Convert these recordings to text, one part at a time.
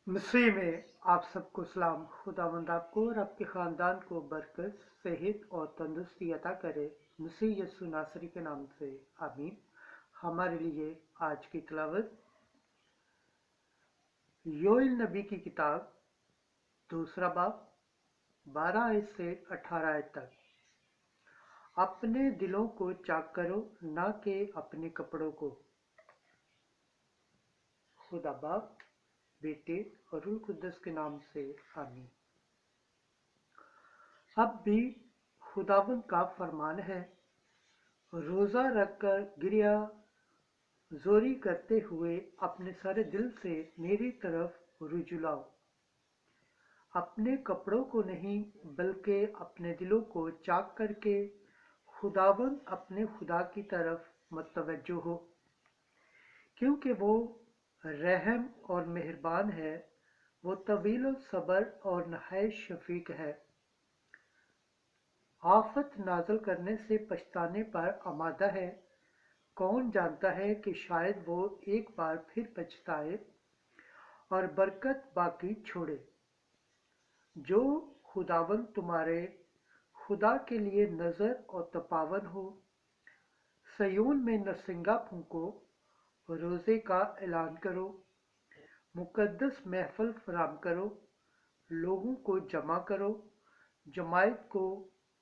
मसीह में आप सबको सलाम। खुदावंद आपको और आपके ख़ानदान को बरकत, सेहत और तंदुरुस्ती अता करे। मसीह यीशु नासरी के नाम से आमीन। हमारे लिए आज की तिलावत योएल नबी की किताब दूसरा बाब 12 आयत से 18 आयत तक। अपने दिलों को चाक करो, ना कि अपने कपड़ों को। खुदा बाप, बेटे और रूह कुद्दस के नाम से आमीन। अब भी खुदावंद का फरमान है, रोज़ा रखकर गिरिया जोरी करते हुए अपने सारे दिल से मेरी तरफ रुजू लाओ। अपने कपड़ों को नहीं बल्कि अपने दिलों को चाक करके खुदावंद अपने खुदा की तरफ मतवज्जो हो, क्योंकि वो रहम और मेहरबान है। वो तवील सब्र और नहायत शफीक है। आफत नाज़िल करने से पछताने पर आमादा है। कौन जानता है कि शायद वो एक बार फिर पछताए और बरकत बाकी छोड़े। जो खुदावंद तुम्हारे खुदा के लिए नज़र और तपावन हो। सयून में नरसिंगा फूंको, रोज़े का ऐलान करो, मुकद्दस महफिल फराहम करो, लोगों को जमा करो, जमायत को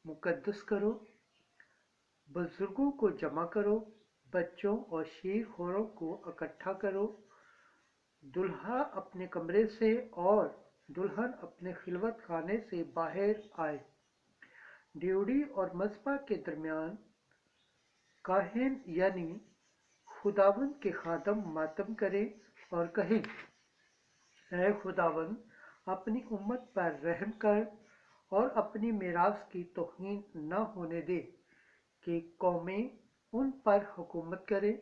मुकद्दस करो, बुजुर्गों को जमा करो, बच्चों और शीरखोरों को इकट्ठा करो। दुल्हा अपने कमरे से और दुल्हन अपने खिलवत खाने से बाहर आए। ड्यूटी और मस्बा के दरमियान काहिन यानी खुदावंद के खादम मातम करें और कहें, ऐ खुदावंद, अपनी उम्मत पर रहम कर और अपनी मीरास की तौहीन न होने दे कि कौमें उन पर हुकूमत करें।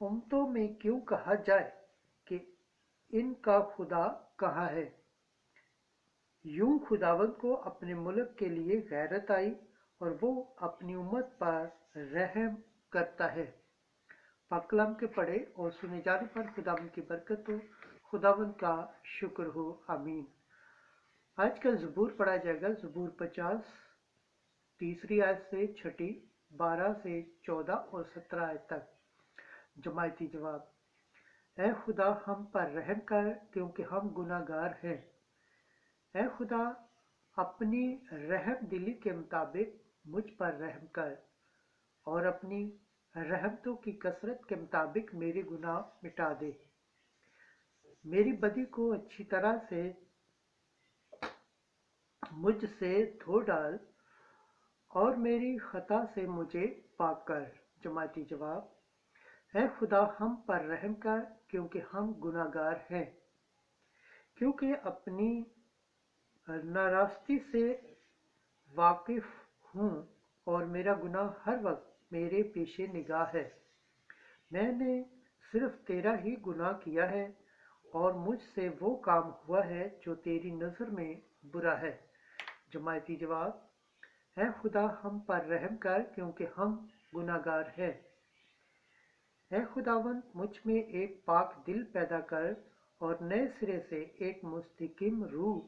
उम्मतों में क्यों कहा जाए कि इनका खुदा कहाँ है। यूं खुदावंद को अपने मुल्क के लिए गैरत आई और वो अपनी उम्मत पर रहम करता है। पाक कलाम के पढ़े और सुने जाने पर खुदावंद की बरकत हो, खुदावंद का शुक्र हो, आमीन। आज का ज़बूर पढ़ा जाएगा। ज़बूर 50 तीसरी आयत से छठी, 12 से 14 और 17 आयत तक। जमायती जवाब। ऐ खुदा, हम पर रहम कर, क्योंकि हम गुनाहगार हैं। ऐ खुदा, अपनी रहम दिली के मुताबिक मुझ पर रहम कर और अपनी रहमतों की कसरत के मुताबिक मेरे गुनाह मिटा दे। मेरी बदी को अच्छी तरह से मुझसे धो डाल और मेरी खता से मुझे पाक कर। जमाती जवाब। ऐ खुदा, हम पर रहम कर, क्योंकि हम गुनाहगार हैं। क्योंकि अपनी नाराज़गी से वाकिफ हूँ और मेरा गुनाह हर वक्त मेरे पेशे निगाह है। मैंने सिर्फ तेरा ही गुनाह किया है और मुझसे वो काम हुआ है जो तेरी नज़र में बुरा है। जमायती जवाब। ऐ खुदा, हम पर रहम कर, क्योंकि हम गुनाहगार हैं। ऐ खुदावंद, मुझ में एक पाक दिल पैदा कर और नए सिरे से एक मुस्तकीम रूह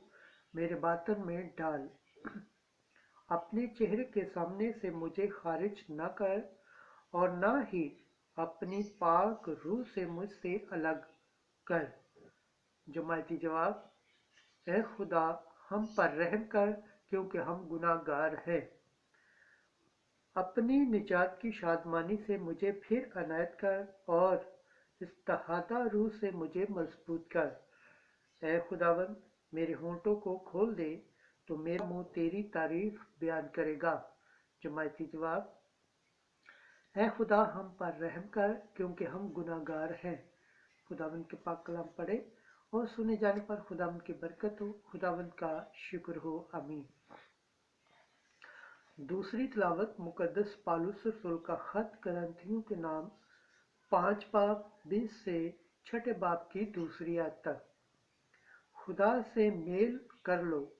मेरे बातन में डाल। अपने चेहरे के सामने से मुझे खारिज न कर और न ही अपनी पाक रूह से मुझसे अलग कर। जमायती जवाब। ऐ खुदा, हम पर रहम कर, क्योंकि हम गुनाहगार हैं। अपनी निजात की शादमानी से मुझे फिर अनायत कर और इस्तेहादा रूह से मुझे मजबूत कर। ऐ खुदावंद, मेरे होंठों को खोल दे तो मेरा मुंह तेरी तारीफ बयान करेगा। जमायती जवाब। ऐ खुदा, हम पर रहम कर, क्योंकि हम गुनाहगार हैं। खुदावंद के पाक कलाम पढ़े और सुने जाने पर खुदावंद की बरकत हो, खुदावंद का शुक्र हो, आमीन। दूसरी तिलावत मुकद्दस पालूस रसूल का खत करंथियों के नाम 5 बाब 20 से छठे बाब की दूसरी आयत तक। खुदा से मेल कर लो,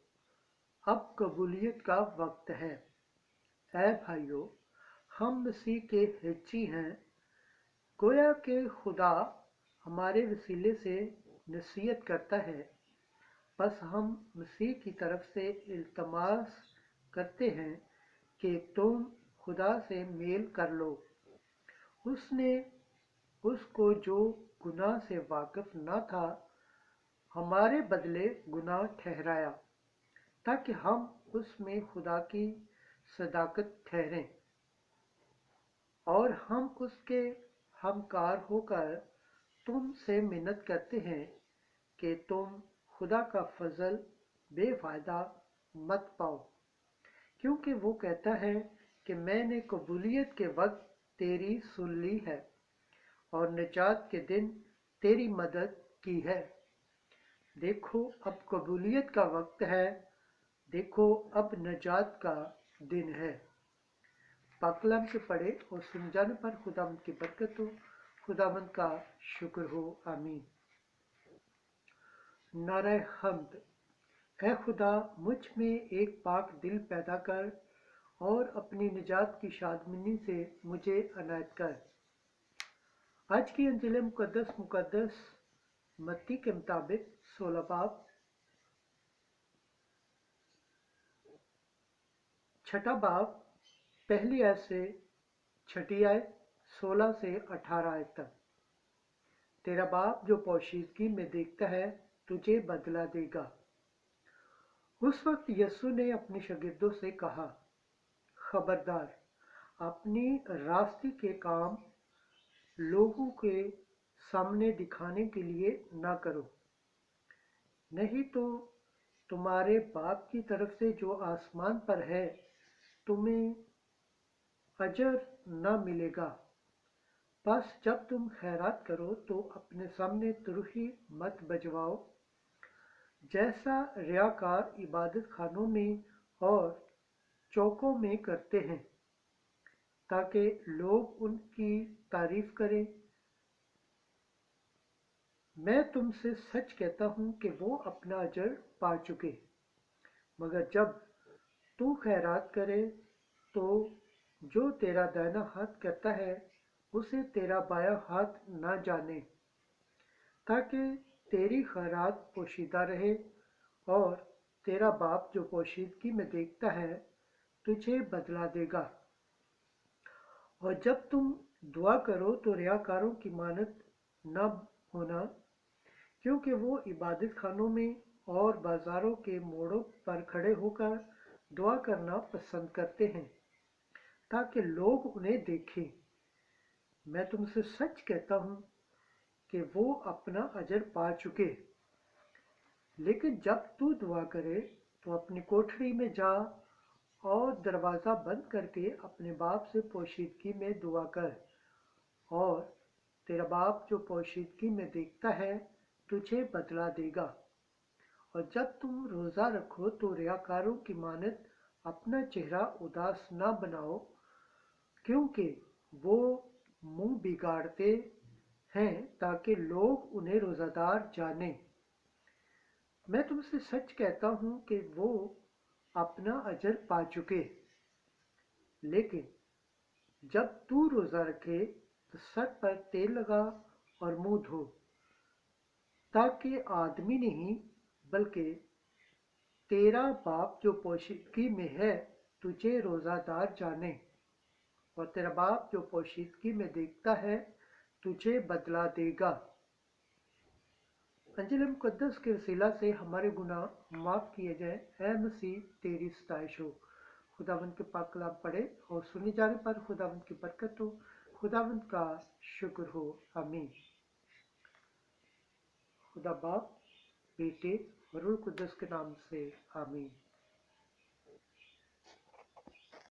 अब कबूलियत का वक्त है। ऐ भाइयों, हम मसीह के हिज्जी हैं। गोया कि खुदा हमारे वसीले से नसीहत करता है। बस हम मसीह की तरफ से इल्तमास करते हैं कि तुम खुदा से मेल कर लो। उसने उसको जो गुनाह से वाकिफ न था हमारे बदले गुनाह ठहराया, ताकि हम उसमें खुदा की सदाकत ठहरें, और हम उसके हमकार होकर तुमसे मिन्नत करते हैं कि तुम खुदा का फजल बेफायदा मत पाओ, क्योंकि वो कहता है कि मैंने कबूलियत के वक्त तेरी सुन ली है और निजात के दिन तेरी मदद की है। देखो अब कबूलियत का वक्त है, देखो अब निजात का दिन है। पाकलाम से पढ़े और सुन जाने पर खुदावंद की बरकत हो, खुदावंद का शुक्र हो। आमीन। नारे हम्द। ऐ खुदा, मुझ में एक पाक दिल पैदा कर और अपनी निजात की शादमनी से मुझे अनायत कर। आज की अंजिल मुकद्दस मत्ती के मुताबिक 16 बाब 6 बाब पहली आयत से 6 आयत 16 से 18 आयत तक। तेरा बाप जो पोशीदगी में देखता है तुझे बदला देगा। उस वक्त यीशु ने अपने शागिर्दों से कहा, खबरदार, अपनी रास्ते के काम लोगों के सामने दिखाने के लिए ना करो, नहीं तो तुम्हारे बाप की तरफ से जो आसमान पर है तुम्हें अजर न मिलेगा। बस जब तुम खैरात करो तो अपने सामने तुरही मत बजवाओ, जैसा रियाकार इबादत खानों में और चौकों में करते हैं, ताकि लोग उनकी तारीफ करें। मैं तुमसे सच कहता हूँ कि वो अपना अजर पा चुके। मगर जब तू खैरात करे तो जो तेरा दाहिना हाथ करता है उसे तेरा बायां हाथ न जाने, ताकि तेरी खैरात पोशीदा रहे, और तेरा बाप जो पोशीदगी में देखता है तुझे बदला देगा। और जब तुम दुआ करो तो रियाकारों की मानत न होना, क्योंकि वो इबादत खानों में और बाजारों के मोड़ों पर खड़े होकर दुआ करना पसंद करते हैं, ताकि लोग उन्हें देखें। मैं तुमसे सच कहता हूँ कि वो अपना अजर पा चुके। लेकिन जब तू दुआ करे तो अपनी कोठरी में जा और दरवाज़ा बंद करके अपने बाप से पोशीदगी में दुआ कर, और तेरा बाप जो पोशीदगी में देखता है तुझे बदला देगा। और जब तुम रोज़ा रखो तो रियाकारों की मानत अपना चेहरा उदास न बनाओ, क्योंकि वो मुंह बिगाड़ते हैं ताकि लोग उन्हें रोज़ादार जाने। मैं तुमसे सच कहता हूँ कि वो अपना अजर पा चुके। लेकिन जब तू रोज़ा रखे तो सर पर तेल लगा और मुंह धो, ताकि आदमी नहीं बल्कि तेरा बाप जो पोशीदगी में है तुझे रोज़ादार जाने, और तेरा बाप जो पोशीदगी में देखता है तुझे बदला देगा। अंजिल मुकद्दस के वसीला से हमारे गुनाह माफ़ किए जाए। ऐ मसीह तेरी सताइश हो। खुदावंद के पाक कलाम पढ़े और सुने जाने पर खुदावंद की बरकत हो, खुदावंद का शुक्र हो। आमीन। खुदा बाप, बेटे और रूह कुद्दस के नाम से आमीन।